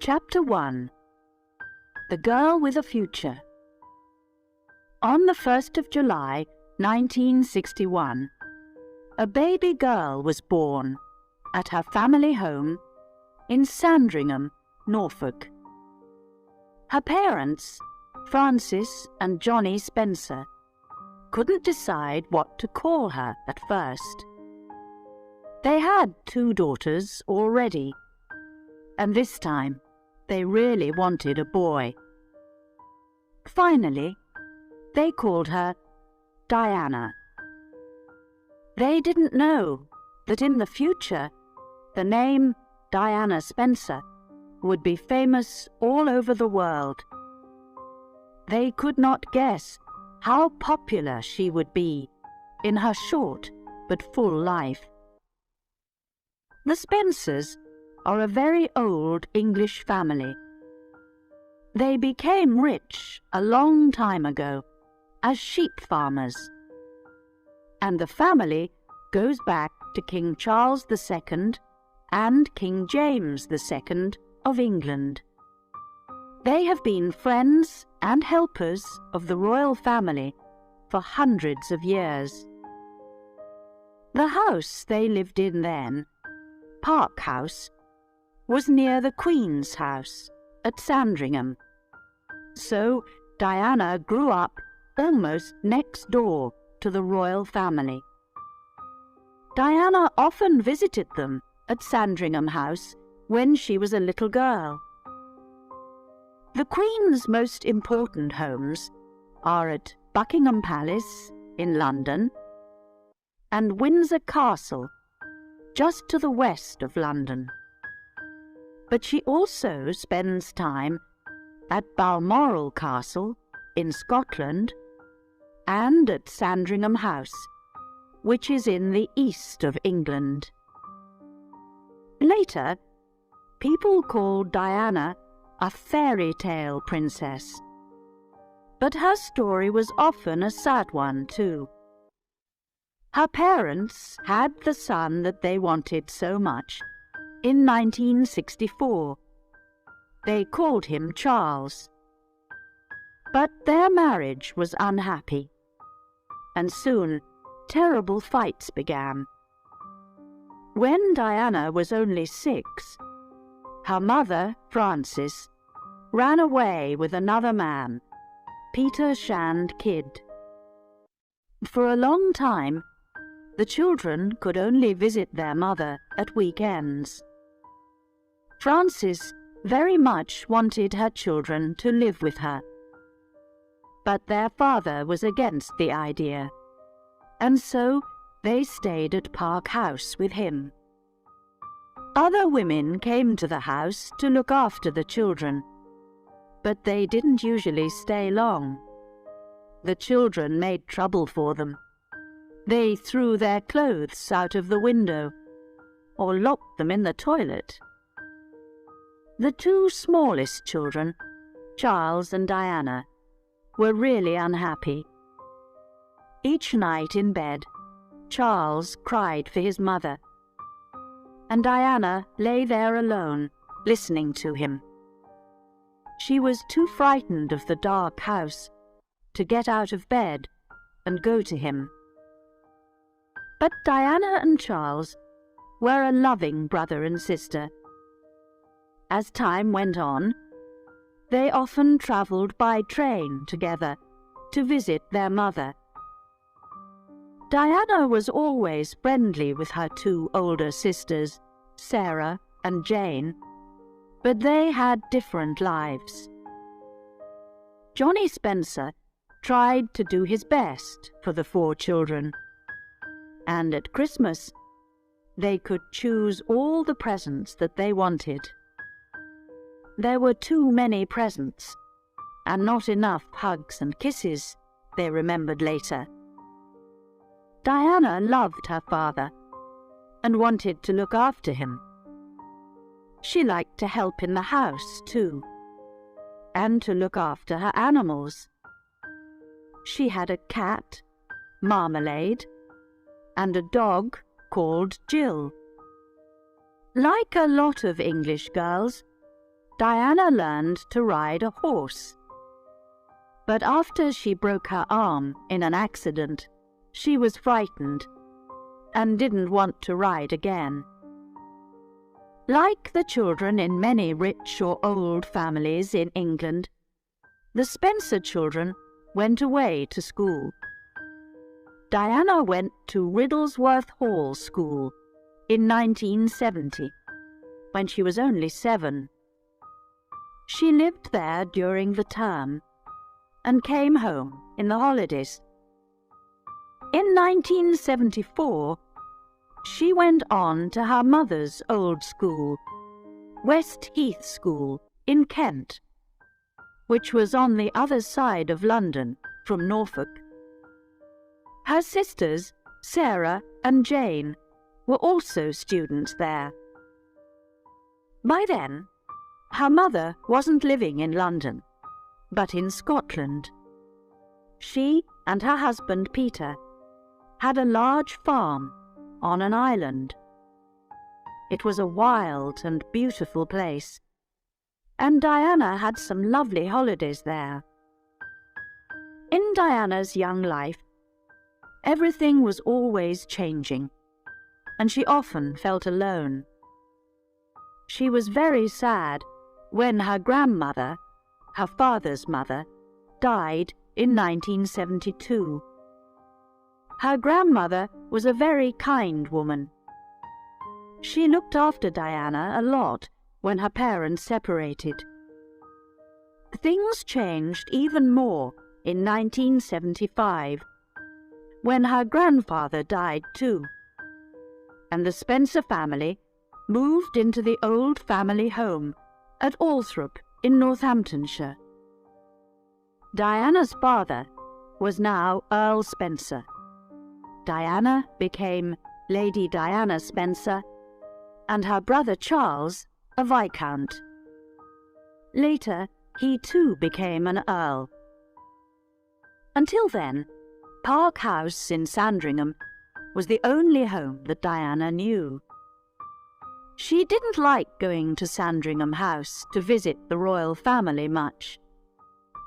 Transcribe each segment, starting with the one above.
Chapter 1. The Girl with a Future. On the 1st of July, 1961, a baby girl was born at her family home in Sandringham, Norfolk. Her parents, Francis and Johnny Spencer, couldn't decide what to call her at first. They had 2 daughters already, and this time they really wanted a boy. Finally, they called her Diana. They didn't know that in the future the name Diana Spencer would be famous all over the world. They could not guess how popular she would be in her short but full life. The Spencers are a very old English family. They became rich a long time ago as sheep farmers, and the family goes back to King Charles II and King James II of England. They have been friends and helpers of the royal family for hundreds of years. The house they lived in then, Park House, was near the Queen's house at Sandringham, so Diana grew up almost next door to the royal family. Diana often visited them at Sandringham House when she was a little girl. The Queen's most important homes are at Buckingham Palace in London and Windsor Castle, just to the west of London. But she also spends time at Balmoral Castle in Scotland and at Sandringham House, which is in the east of England. Later, people called Diana a fairy tale princess, but her story was often a sad one too. Her parents had the son that they wanted so much in 1964. They called him Charles. But their marriage was unhappy, and soon terrible fights began. When Diana was only 6, her mother, Frances, ran away with another man, Peter Shand Kidd. For a long time, the children could only visit their mother at weekends. Frances very much wanted her children to live with her, but their father was against the idea, and so they stayed at Park House with him. Other women came to the house to look after the children, but they didn't usually stay long. The children made trouble for them. They threw their clothes out of the window or locked them in the toilet. The 2 smallest children, Charles and Diana, were really unhappy. Each night in bed, Charles cried for his mother, and Diana lay there alone, listening to him. She was too frightened of the dark house to get out of bed and go to him. But Diana and Charles were a loving brother and sister. As time went on, they often travelled by train together to visit their mother. Diana was always friendly with her 2 older sisters, Sarah and Jane, but they had different lives. Johnny Spencer tried to do his best for the 4 children, and at Christmas they could choose all the presents that they wanted. There were too many presents, and not enough hugs and kisses, they remembered later. Diana loved her father and wanted to look after him. She liked to help in the house too, and to look after her animals. She had a cat, Marmalade, and a dog called Jill. Like a lot of English girls, Diana learned to ride a horse. But after she broke her arm in an accident, she was frightened and didn't want to ride again. Like the children in many rich or old families in England, the Spencer children went away to school. Diana went to Riddlesworth Hall School in 1970, when she was only 7. She lived there during the term and came home in the holidays. In 1974, she went on to her mother's old school, West Heath School in Kent, which was on the other side of London from Norfolk. Her sisters, Sarah and Jane, were also students there. By then, her mother wasn't living in London, but in Scotland. She and her husband Peter had a large farm on an island. It was a wild and beautiful place, and Diana had some lovely holidays there. In Diana's young life, everything was always changing, and she often felt alone. She was very sad when her grandmother, her father's mother, died in 1972. Her grandmother was a very kind woman. She looked after Diana a lot when her parents separated. Things changed even more in 1975, when her grandfather died too, and the Spencer family moved into the old family home at Althorp in Northamptonshire. Diana's father was now Earl Spencer. Diana became Lady Diana Spencer, and her brother Charles a Viscount. Later, he too became an Earl. Until then, Park House in Sandringham was the only home that Diana knew. She didn't like going to Sandringham House to visit the royal family much.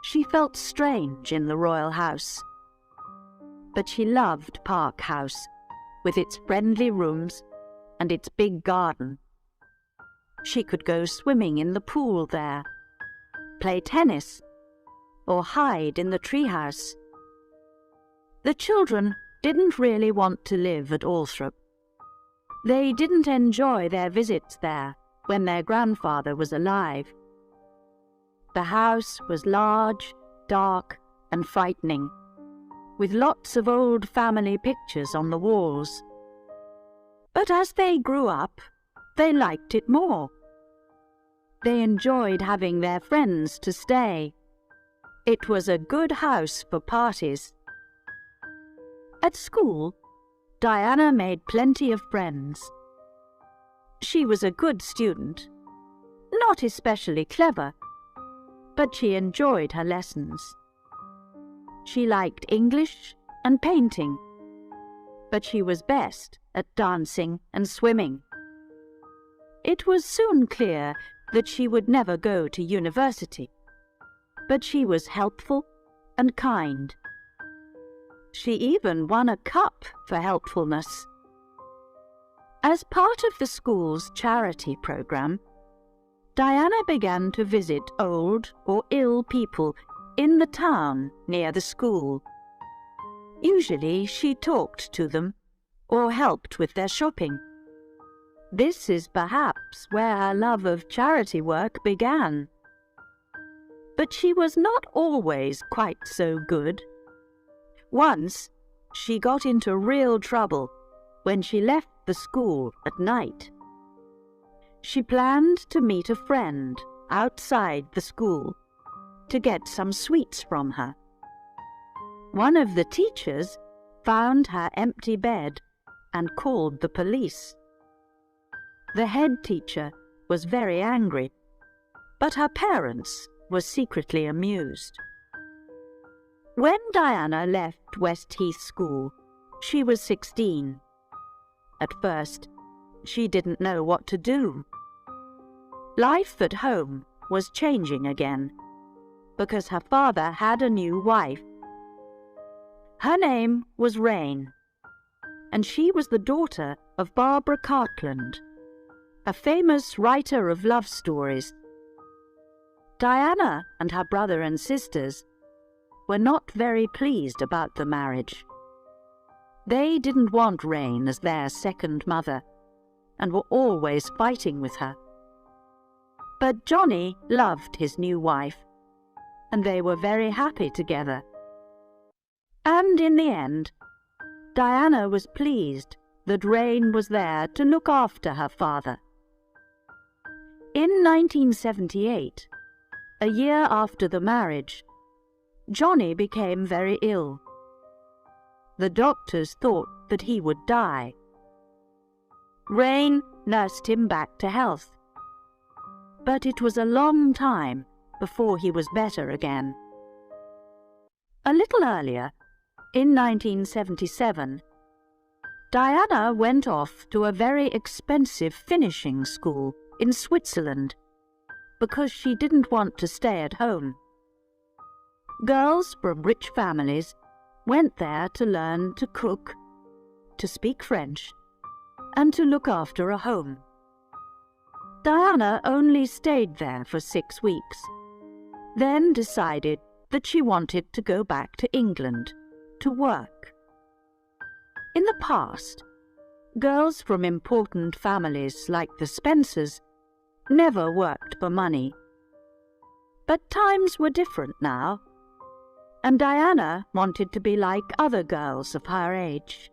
She felt strange in the royal house. But she loved Park House, with its friendly rooms and its big garden. She could go swimming in the pool there, play tennis, or hide in the treehouse. The children didn't really want to live at Althorp. They didn't enjoy their visits there when their grandfather was alive. The house was large, dark, and frightening, with lots of old family pictures on the walls. But as they grew up, they liked it more. They enjoyed having their friends to stay. It was a good house for parties. At school, Diana made plenty of friends. She was a good student, not especially clever, but she enjoyed her lessons. She liked English and painting, but she was best at dancing and swimming. It was soon clear that she would never go to university, but she was helpful and kind. She even won a cup for helpfulness. As part of the school's charity program, Diana began to visit old or ill people in the town near the school. Usually she talked to them or helped with their shopping. This is perhaps where her love of charity work began. But she was not always quite so good. Once, she got into real trouble when she left the school at night. She planned to meet a friend outside the school to get some sweets from her. One of the teachers found her empty bed and called the police. The head teacher was very angry, but her parents were secretly amused. When Diana left West Heath School, she was 16. At first, she didn't know what to do. Life at home was changing again, because her father had a new wife. Her name was Rain, and she was the daughter of Barbara Cartland, a famous writer of love stories. Diana and her brother and sisters were not very pleased about the marriage. They didn't want Rain as their second mother, and were always fighting with her. But Johnny loved his new wife, and they were very happy together. And in the end, Diana was pleased that Rain was there to look after her father. In 1978, a year after the marriage, Johnny became very ill. The doctors thought that he would die. Rain nursed him back to health, but it was a long time before he was better again. A little earlier, in 1977, Diana went off to a very expensive finishing school in Switzerland because she didn't want to stay at home. Girls from rich families went there to learn to cook, to speak French, and to look after a home. Diana only stayed there for 6 weeks, then decided that she wanted to go back to England to work. In the past, girls from important families like the Spencers never worked for money. But times were different now, and Diana wanted to be like other girls of her age.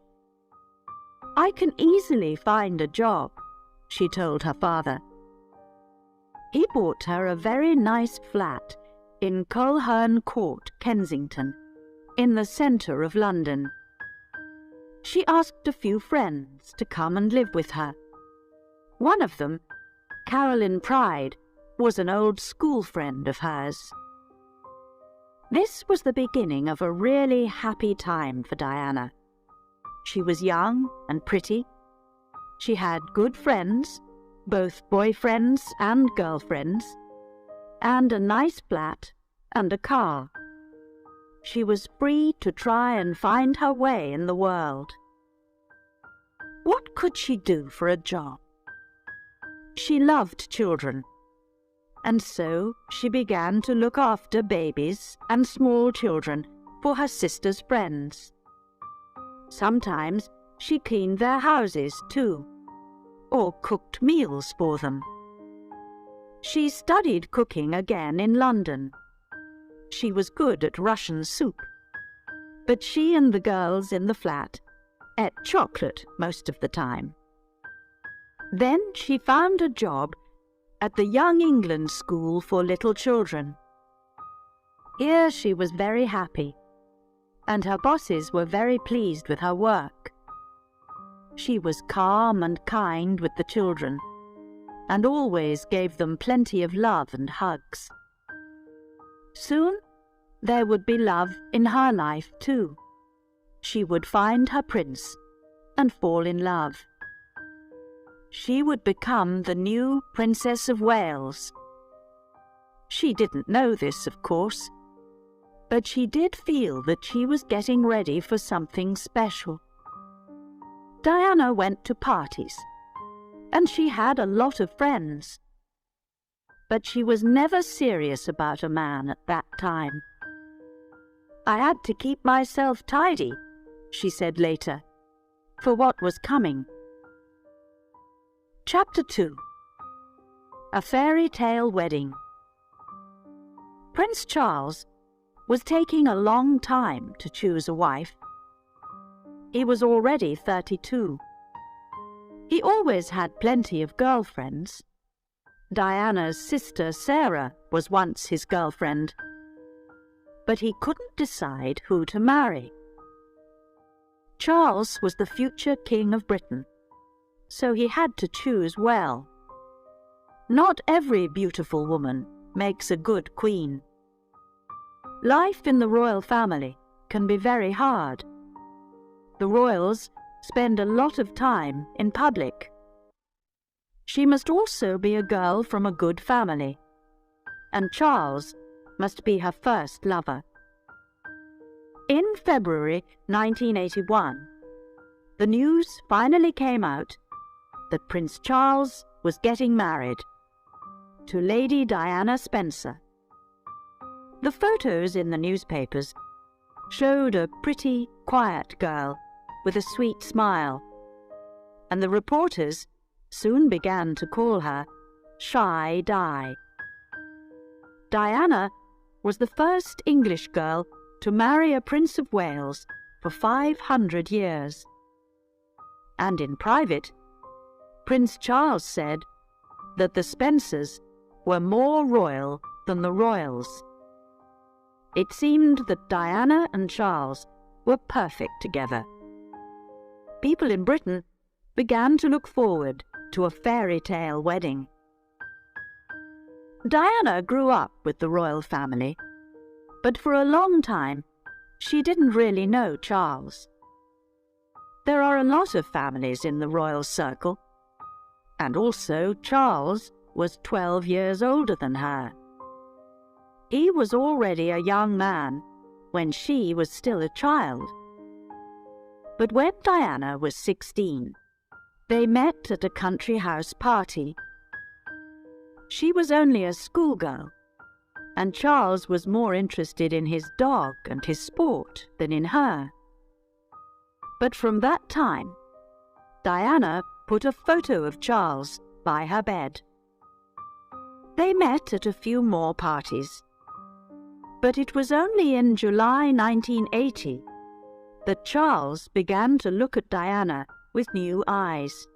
"I can easily find a job," she told her father. He bought her a very nice flat in Coleherne Court, Kensington, in the centre of London. She asked a few friends to come and live with her. One of them, Caroline Pride, was an old school friend of hers. This was the beginning of a really happy time for Diana. She was young and pretty. She had good friends, both boyfriends and girlfriends, and a nice flat and a car. She was free to try and find her way in the world. What could she do for a job? She loved children, and so she began to look after babies and small children for her sister's friends. Sometimes she cleaned their houses too, or cooked meals for them. She studied cooking again in London. She was good at Russian soup, but she and the girls in the flat ate chocolate most of the time. Then she found a job at the Young England School for Little Children. Here she was very happy, and her bosses were very pleased with her work. She was calm and kind with the children, and always gave them plenty of love and hugs. Soon there would be love in her life too. She would find her prince and fall in love. She would become the new Princess of Wales. She didn't know this, of course, but she did feel that she was getting ready for something special. Diana went to parties, and she had a lot of friends. But she was never serious about a man at that time. "I had to keep myself tidy," she said later, for what was coming. Chapter 2. A Fairy Tale Wedding. Prince Charles was taking a long time to choose a wife. He was already 32. He always had plenty of girlfriends. Diana's sister Sarah was once his girlfriend, but he couldn't decide who to marry. Charles was the future King of Britain, so he had to choose well. Not every beautiful woman makes a good queen. Life in the royal family can be very hard. The royals spend a lot of time in public. She must also be a girl from a good family. and Charles must be her first lover. In February 1981, the news finally came out that Prince Charles was getting married to Lady Diana Spencer. The photos in the newspapers showed a pretty, quiet girl with a sweet smile, and the reporters soon began to call her Shy Di. Diana was the first English girl to marry a Prince of Wales for 500 years. And in private, Prince Charles said that the Spencers were more royal than the royals. It seemed that Diana and Charles were perfect together. People in Britain began to look forward to a fairy tale wedding. Diana grew up with the royal family, but for a long time she didn't really know Charles. There are a lot of families in the royal circle, and also Charles was 12 years older than her. He was already a young man when she was still a child. But when Diana was 16, they met at a country house party. She was only a schoolgirl, and Charles was more interested in his dog and his sport than in her. But from that time, Diana put a photo of Charles by her bed. They met at a few more parties, but it was only in July 1980 that Charles began to look at Diana with new eyes.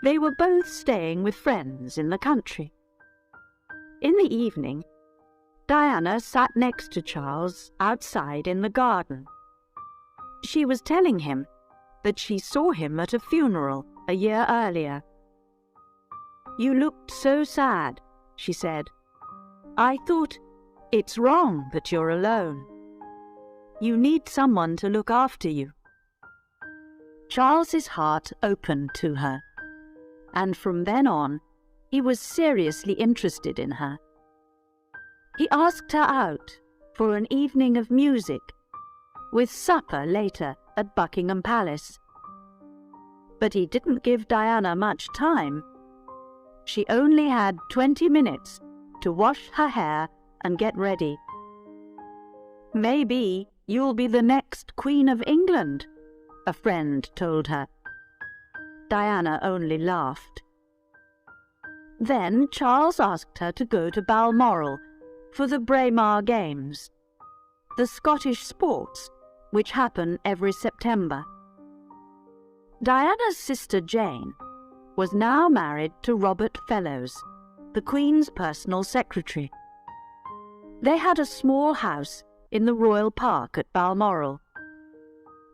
They were both staying with friends in the country. In the evening, Diana sat next to Charles outside in the garden. She was telling him that she saw him at a funeral a year earlier. "You looked so sad," she said. "I thought, it's wrong that you're alone. You need someone to look after you." Charles's heart opened to her, and from then on, he was seriously interested in her. He asked her out for an evening of music, with supper later at Buckingham Palace. But he didn't give Diana much time. She only had 20 minutes to wash her hair and get ready. "Maybe you'll be the next Queen of England," a friend told her. Diana only laughed. Then Charles asked her to go to Balmoral for the Braemar Games, the Scottish sports which happen every September. Diana's sister Jane was now married to Robert Fellows, the Queen's personal secretary. They had a small house in the Royal Park at Balmoral,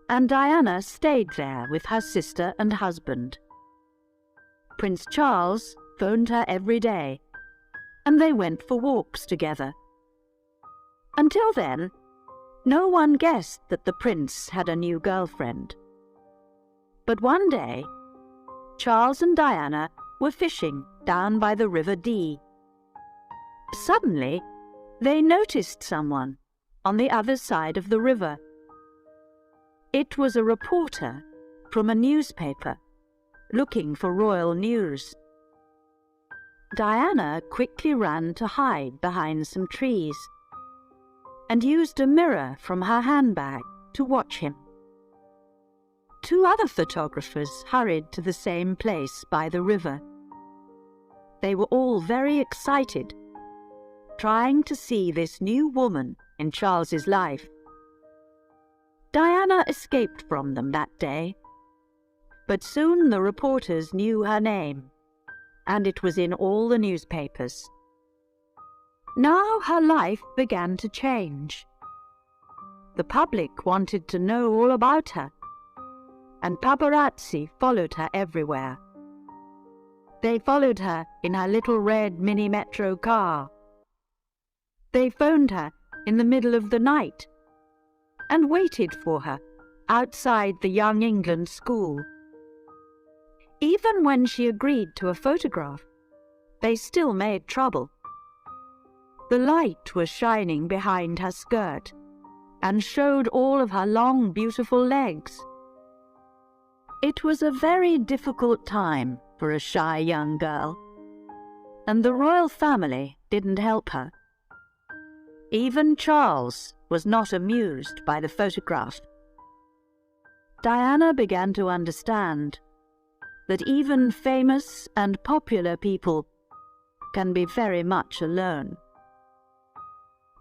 and Diana stayed there with her sister and husband. Prince Charles phoned her every day, and they went for walks together. Until then, no one guessed that the prince had a new girlfriend. But one day, Charles and Diana were fishing down by the River Dee. Suddenly, they noticed someone on the other side of the river. It was a reporter from a newspaper looking for royal news. Diana quickly ran to hide behind some trees and used a mirror from her handbag to watch him. Two other photographers hurried to the same place by the river. They were all very excited, trying to see this new woman in Charles's life. Diana escaped from them that day, but soon the reporters knew her name, and it was in all the newspapers. Now her life began to change. The public wanted to know all about her, and paparazzi followed her everywhere. They followed her in her little red mini-metro car. They phoned her in the middle of the night and waited for her outside the Young England school. Even when she agreed to a photograph, they still made trouble. The light was shining behind her skirt and showed all of her long, beautiful legs. It was a very difficult time for a shy young girl, and the royal family didn't help her. Even Charles was not amused by the photograph. Diana began to understand that even famous and popular people can be very much alone.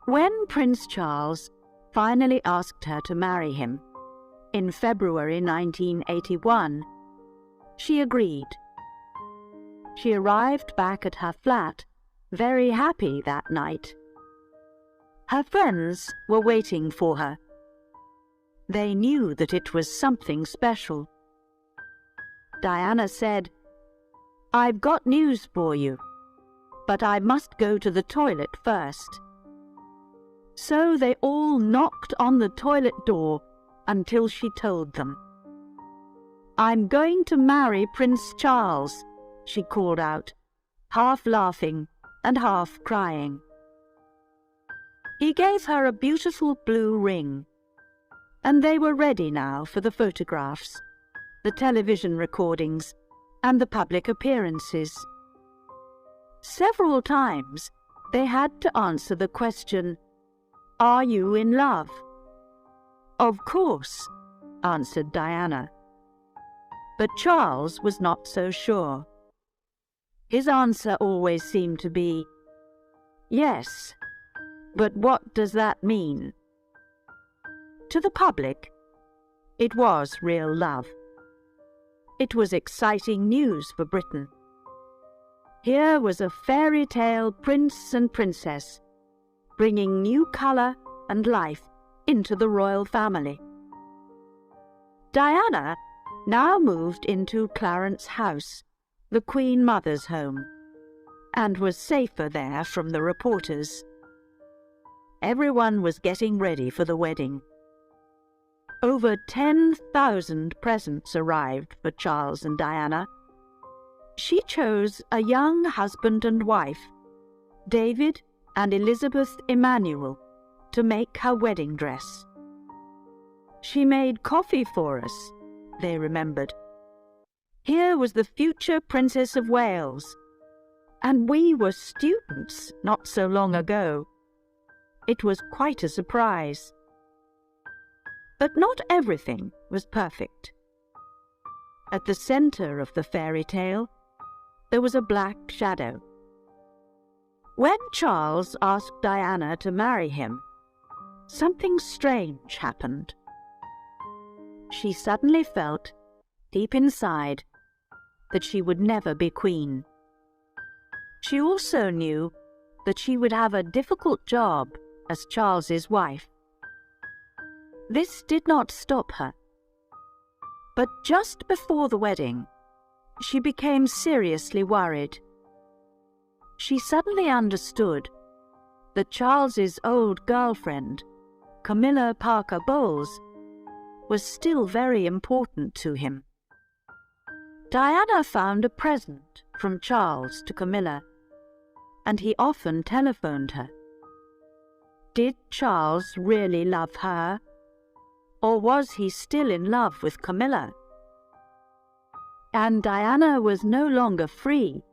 When Prince Charles finally asked her to marry him in February 1981, she agreed. She arrived back at her flat very happy that night. Her friends were waiting for her. They knew that it was something special. Diana said, "I've got news for you, but I must go to the toilet first." So they all knocked on the toilet door until she told them. "I'm going to marry Prince Charles," she called out, half laughing and half crying. He gave her a beautiful blue ring, and they were ready now for the photographs, the television recordings, and the public appearances. Several times they had to answer the question, "Are you in love?" "Of course," answered Diana. But Charles was not so sure. His answer always seemed to be, "Yes, but what does that mean?" To the public, it was real love. It was exciting news for Britain. Here was a fairy tale prince and princess, bringing new colour and life into the royal family. Diana now moved into Clarence House, the Queen Mother's home, and was safer there from the reporters. Everyone was getting ready for the wedding. Over 10,000 presents arrived for Charles and Diana. She chose a young husband and wife, David and Elizabeth Emmanuel, to make her wedding dress. "She made coffee for us," they remembered. "Here was the future Princess of Wales, and we were students not so long ago." It was quite a surprise. But not everything was perfect. At the center of the fairy tale, there was a black shadow. When Charles asked Diana to marry him, something strange happened. She suddenly felt, deep inside, that she would never be queen. She also knew that she would have a difficult job as Charles's wife. This did not stop her. But just before the wedding, she became seriously worried. She suddenly understood that Charles's old girlfriend, Camilla Parker Bowles, was still very important to him. Diana found a present from Charles to Camilla, and he often telephoned her. Did Charles really love her? Or was he still in love with Camilla? And Diana was no longer free.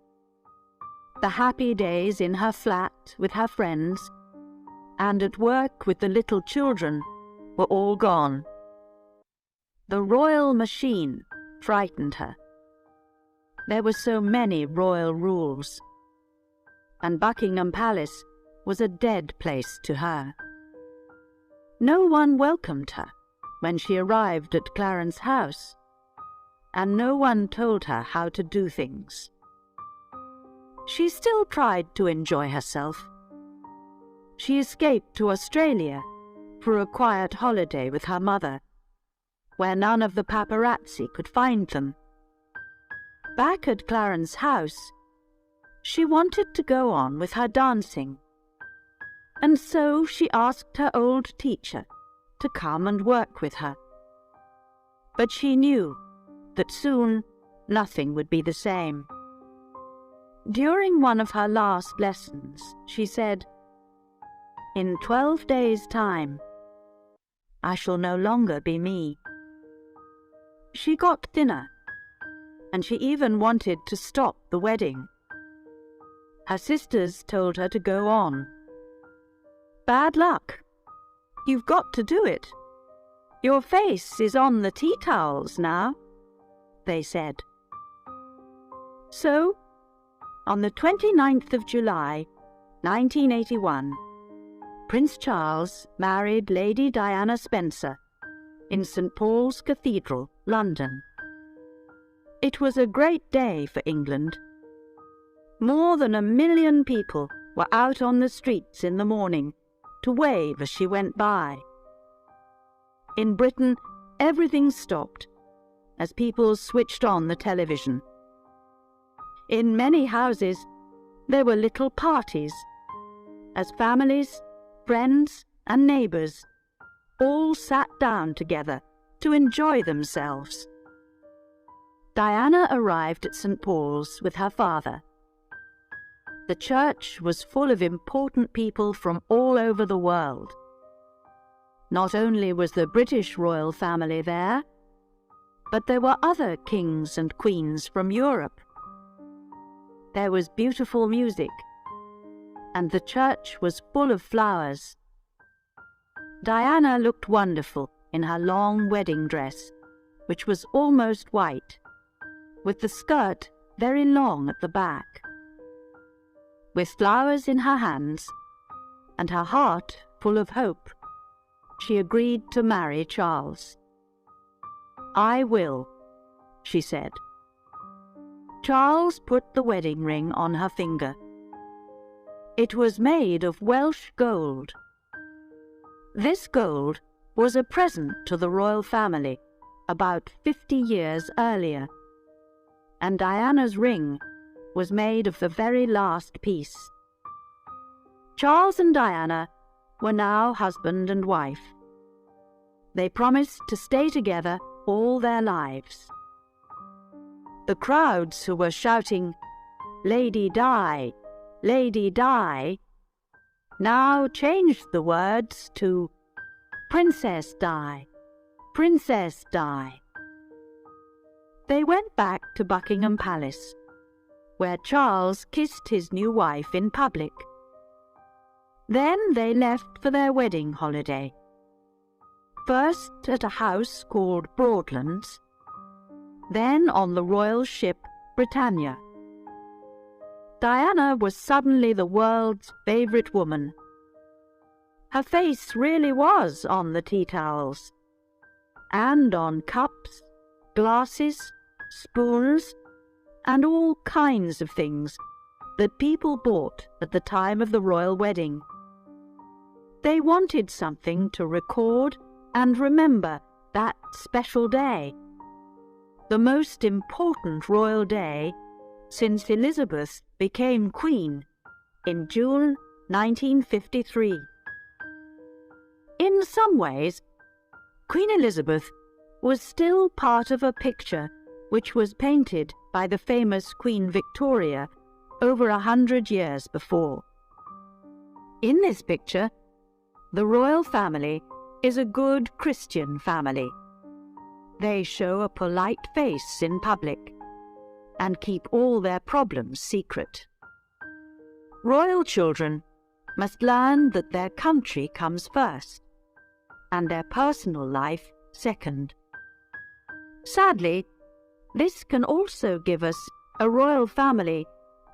The happy days in her flat with her friends and at work with the little children were all gone. The royal machine frightened her. There were so many royal rules, and Buckingham Palace was a dead place to her. No one welcomed her when she arrived at Clarence House, and no one told her how to do things. She still tried to enjoy herself. She escaped to Australia for a quiet holiday with her mother, where none of the paparazzi could find them. Back at Clarence House, she wanted to go on with her dancing, and so she asked her old teacher to come and work with her. But she knew that soon nothing would be the same. During one of her last lessons, she said, In 12 days' time, I shall no longer be me. She got thinner, and she even wanted to stop the wedding. Her sisters told her to go on. Bad luck. You've got to do it. Your face is on the tea towels now, they said. So, on the 29th of July, 1981, Prince Charles married Lady Diana Spencer in St. Paul's Cathedral, London. It was a great day for England. More than 1 million people were out on the streets in the morning to wave as she went by. In Britain, everything stopped as people switched on the television. In many houses, there were little parties, as families, friends, and neighbours all sat down together to enjoy themselves. Diana arrived at St. Paul's with her father. The church was full of important people from all over the world. Not only was the British royal family there, but there were other kings and queens from Europe. There was beautiful music, and the church was full of flowers. Diana looked wonderful in her long wedding dress, which was almost white, with the skirt very long at the back. With flowers in her hands, and her heart full of hope, she agreed to marry Charles. "I will," she said. Charles put the wedding ring on her finger. It was made of Welsh gold. This gold was a present to the royal family about 50 years earlier, and Diana's ring was made of the very last piece. Charles and Diana were now husband and wife. They promised to stay together all their lives. The crowds who were shouting, "Lady Di, Lady Di," now changed the words to "Princess Di, Princess Di." They went back to Buckingham Palace, where Charles kissed his new wife in public. Then they left for their wedding holiday. First at a house called Broadlands, then on the royal ship Britannia. Diana was suddenly the world's favourite woman. Her face really was on the tea towels, and on cups, glasses, spoons, and all kinds of things that people bought at the time of the royal wedding. They wanted something to record and remember that special day, the most important royal day since Elizabeth became Queen in June 1953. In some ways, Queen Elizabeth was still part of a picture which was painted by the famous Queen Victoria over 100 years before. In this picture, the royal family is a good Christian family. They show a polite face in public and keep all their problems secret. Royal children must learn that their country comes first and their personal life second. Sadly, this can also give us a royal family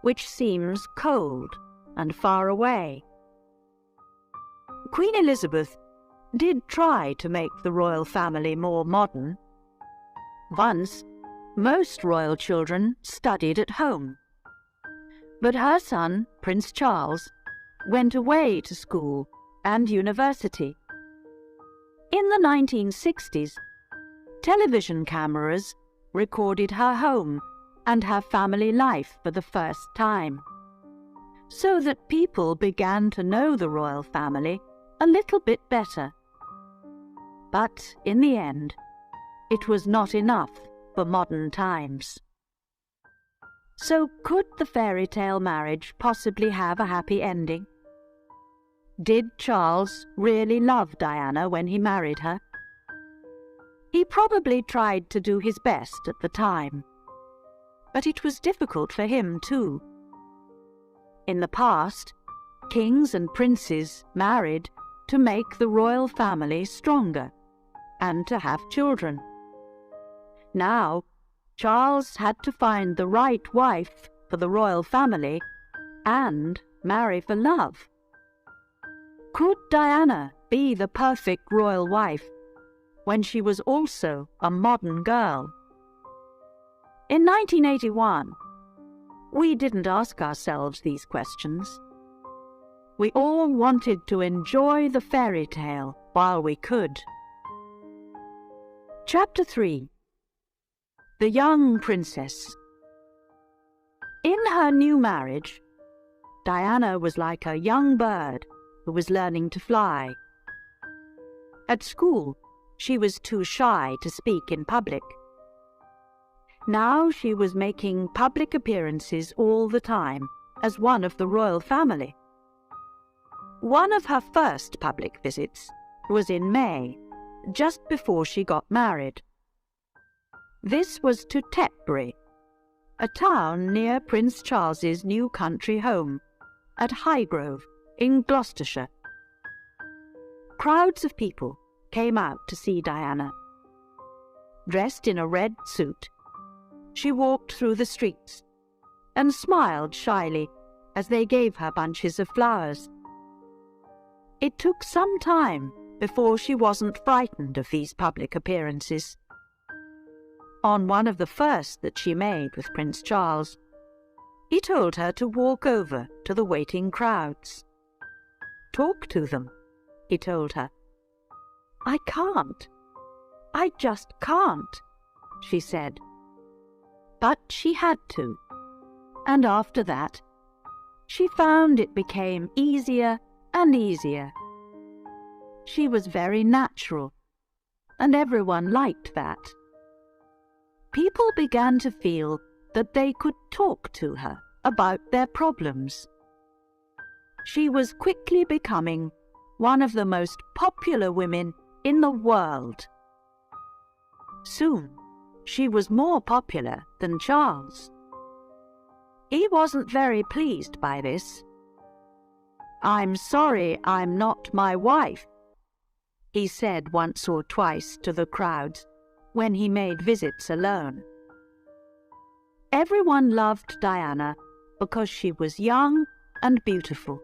which seems cold and far away. Queen Elizabeth did try to make the royal family more modern. Once, most royal children studied at home, but her son, Prince Charles, went away to school and university. In the 1960s, television cameras recorded her home and her family life for the first time, so that people began to know the royal family a little bit better. But in the end, it was not enough for modern times. So could the fairy tale marriage possibly have a happy ending? Did Charles really love Diana when he married her? He probably tried to do his best at the time, but it was difficult for him too. In the past, kings and princes married to make the royal family stronger and to have children. Now, Charles had to find the right wife for the royal family and marry for love. Could Diana be the perfect royal wife when she was also a modern girl? In 1981, we didn't ask ourselves these questions. We all wanted to enjoy the fairy tale while we could. Chapter 3. The Young Princess. In her new marriage, Diana was like a young bird who was learning to fly. At school, she was too shy to speak in public. Now she was making public appearances all the time as one of the royal family. One of her first public visits was in May, just before she got married. This was to Tetbury, a town near Prince Charles's new country home at Highgrove in Gloucestershire. Crowds of people came out to see Diana. Dressed in a red suit, she walked through the streets and smiled shyly as they gave her bunches of flowers. It took some time before she wasn't frightened of these public appearances. On one of the first that she made with Prince Charles, he told her to walk over to the waiting crowds. "Talk to them," he told her. "I can't. I just can't," she said. But she had to, and after that, she found it became easier and easier. She was very natural, and everyone liked that. People began to feel that they could talk to her about their problems. She was quickly becoming one of the most popular women in the world. Soon, she was more popular than Charles. He wasn't very pleased by this. "I'm sorry I'm not my wife," he said once or twice to the crowds when he made visits alone. Everyone loved Diana because she was young and beautiful.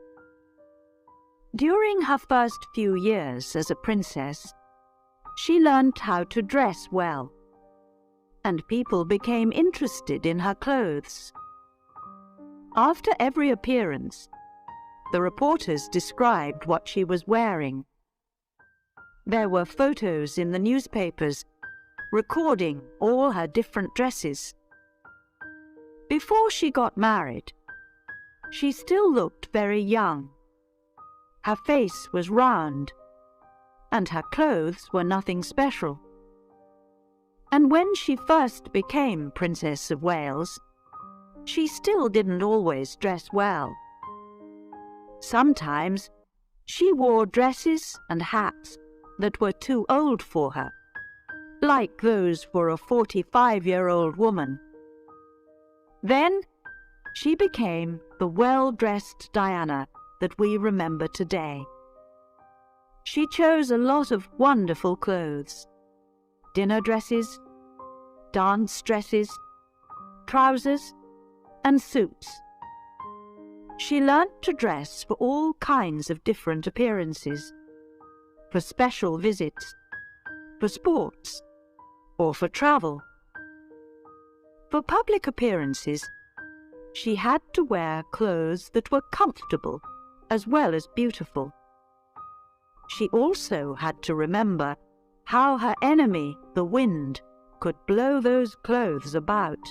During her first few years as a princess, she learned how to dress well, and people became interested in her clothes. After every appearance, the reporters described what she was wearing. There were photos in the newspapers recording all her different dresses. Before she got married, she still looked very young. Her face was round, and her clothes were nothing special. And when she first became Princess of Wales, she still didn't always dress well. Sometimes she wore dresses and hats that were too old for her, like those for a 45-year-old woman. Then she became the well-dressed Diana that we remember today. She chose a lot of wonderful clothes: dinner dresses, dance dresses, trousers, and suits. She learnt to dress for all kinds of different appearances, for special visits, for sports, or for travel. For public appearances, she had to wear clothes that were comfortable as well as beautiful. She also had to remember how her enemy, the wind, could blow those clothes about.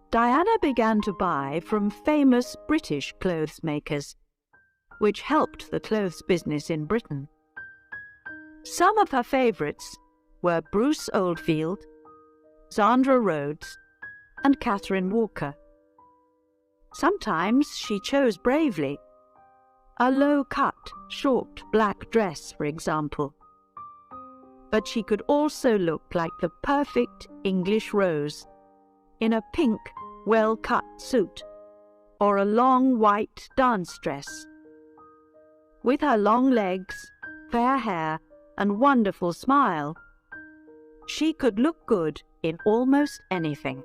Diana began to buy from famous British clothes makers, which helped the clothes business in Britain. Some of her favourites were Bruce Oldfield, Sandra Rhodes, and Catherine Walker. Sometimes she chose bravely, a low-cut, short black dress, for example. But she could also look like the perfect English rose in a pink, well-cut suit or a long white dance dress. With her long legs, fair hair, and wonderful smile, she could look good in almost anything.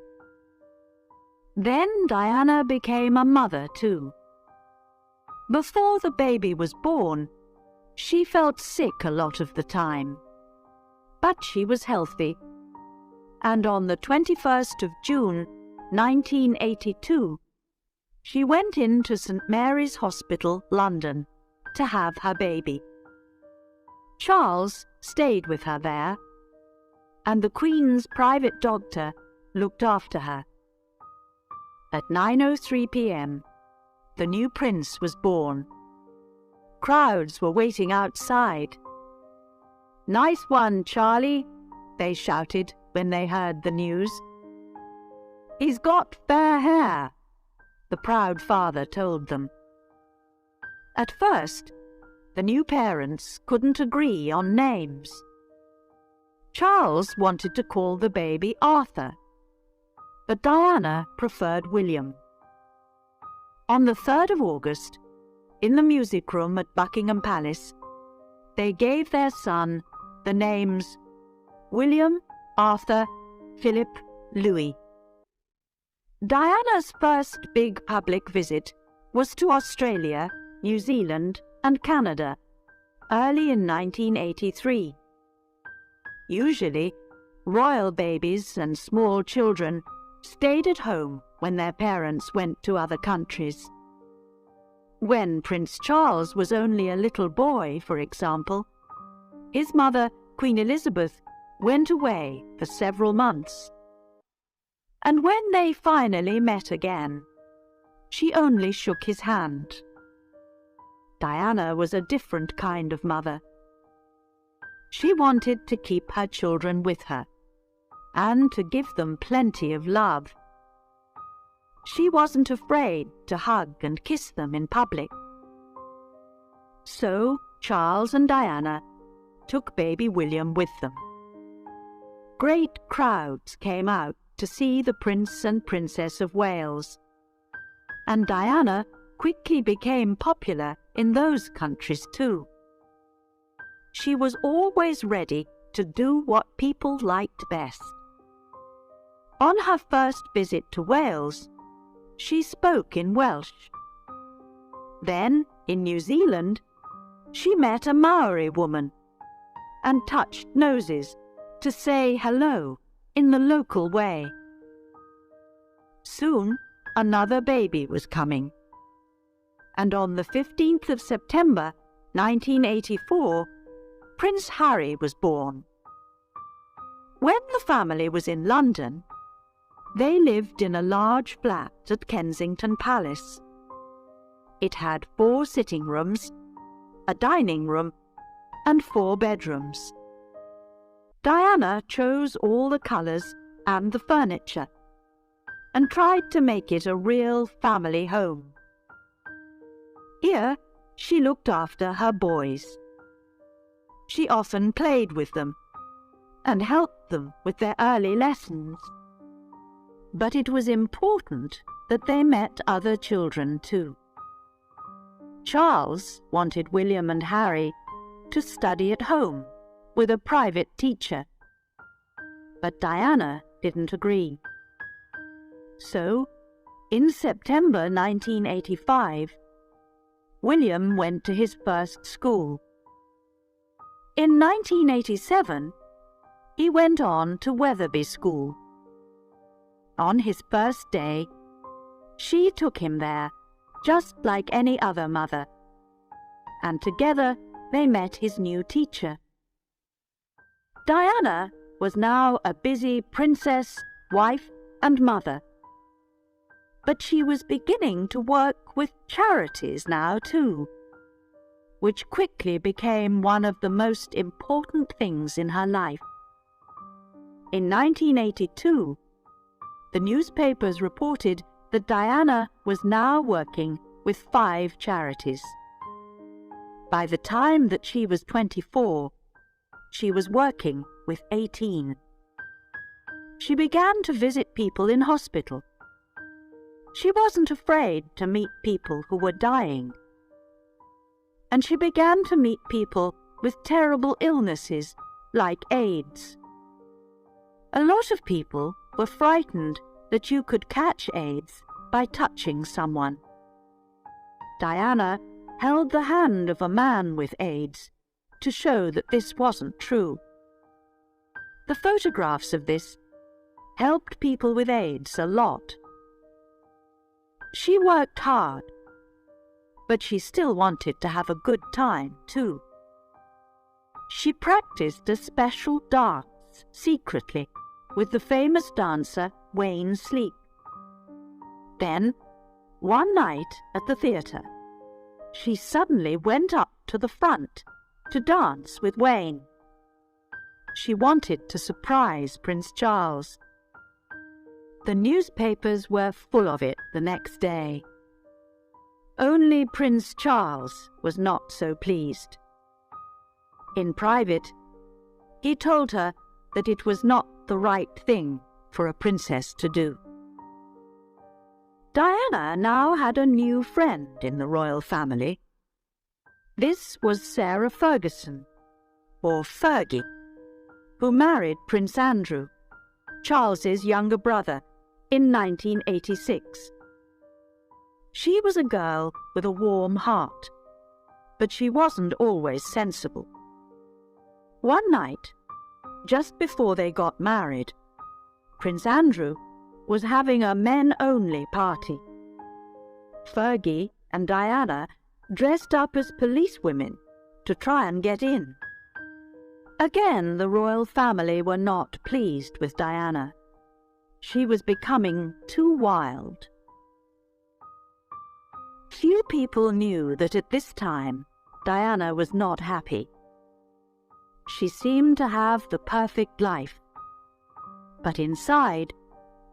Then Diana became a mother too. Before the baby was born, she felt sick a lot of the time. But she was healthy, and on the 21st of June, 1982, she went into St. Mary's Hospital, London, to have her baby. Charles stayed with her there, and the Queen's private doctor looked after her. At 9:03 p.m., the new prince was born. Crowds were waiting outside. "Nice one, Charlie," they shouted when they heard the news. "He's got fair hair," the proud father told them. At first, the new parents couldn't agree on names. Charles wanted to call the baby Arthur, but Diana preferred William. On the 3rd of August, in the music room at Buckingham Palace, they gave their son the names William, Arthur, Philip, Louis. Diana's first big public visit was to Australia, New Zealand, and Canada, early in 1983. Usually, royal babies and small children stayed at home when their parents went to other countries. When Prince Charles was only a little boy, for example, his mother, Queen Elizabeth, went away for several months. And when they finally met again, she only shook his hand. Diana was a different kind of mother. She wanted to keep her children with her and to give them plenty of love. She wasn't afraid to hug and kiss them in public. So Charles and Diana took baby William with them. Great crowds came out to see the Prince and Princess of Wales, and Diana quickly became popular in those countries too. She was always ready to do what people liked best. On her first visit to Wales, she spoke in Welsh. Then, in New Zealand, she met a Maori woman and touched noses to say hello in the local way. Soon, another baby was coming. And on the 15th of September, 1984, Prince Harry was born. When the family was in London, they lived in a large flat at Kensington Palace. It had 4 sitting rooms, a dining room, and 4 bedrooms. Diana chose all the colours and the furniture, and tried to make it a real family home. Here, she looked after her boys. She often played with them and helped them with their early lessons. But it was important that they met other children too. Charles wanted William and Harry to study at home with a private teacher, but Diana didn't agree. So, in September 1985, William went to his first school. In 1987, he went on to Wetherby School. On his first day, she took him there, just like any other mother, and together they met his new teacher. Diana was now a busy princess, wife, and mother. But she was beginning to work with charities now too, which quickly became one of the most important things in her life. In 1982, the newspapers reported that Diana was now working with 5 charities. By the time that she was 24, she was working with 18. She began to visit people in hospital. She wasn't afraid to meet people who were dying. And she began to meet people with terrible illnesses like AIDS. A lot of people were frightened that you could catch AIDS by touching someone. Diana held the hand of a man with AIDS to show that this wasn't true. The photographs of this helped people with AIDS a lot. She worked hard, but she still wanted to have a good time too. She practiced a special dance secretly with the famous dancer Wayne Sleep. Then, one night at the theatre, she suddenly went up to the front to dance with Wayne. She wanted to surprise Prince Charles. The newspapers were full of it the next day. Only Prince Charles was not so pleased. In private, he told her that it was not the right thing for a princess to do. Diana now had a new friend in the royal family. This was Sarah Ferguson, or Fergie, who married Prince Andrew, Charles's younger brother, in 1986. She was a girl with a warm heart, but she wasn't always sensible. One night, just before they got married, Prince Andrew was having a men-only party. Fergie and Diana dressed up as policewomen to try and get in. Again, the royal family were not pleased with Diana. She was becoming too wild. Few people knew that at this time Diana was not happy. She seemed to have the perfect life, but inside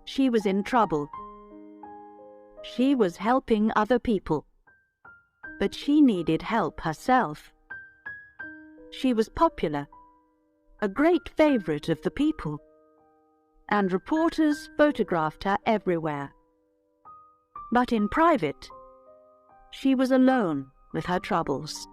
she was in trouble. She was helping other people, but she needed help herself. She was popular, a great favorite of the people, and reporters photographed her everywhere. But in private, she was alone with her troubles.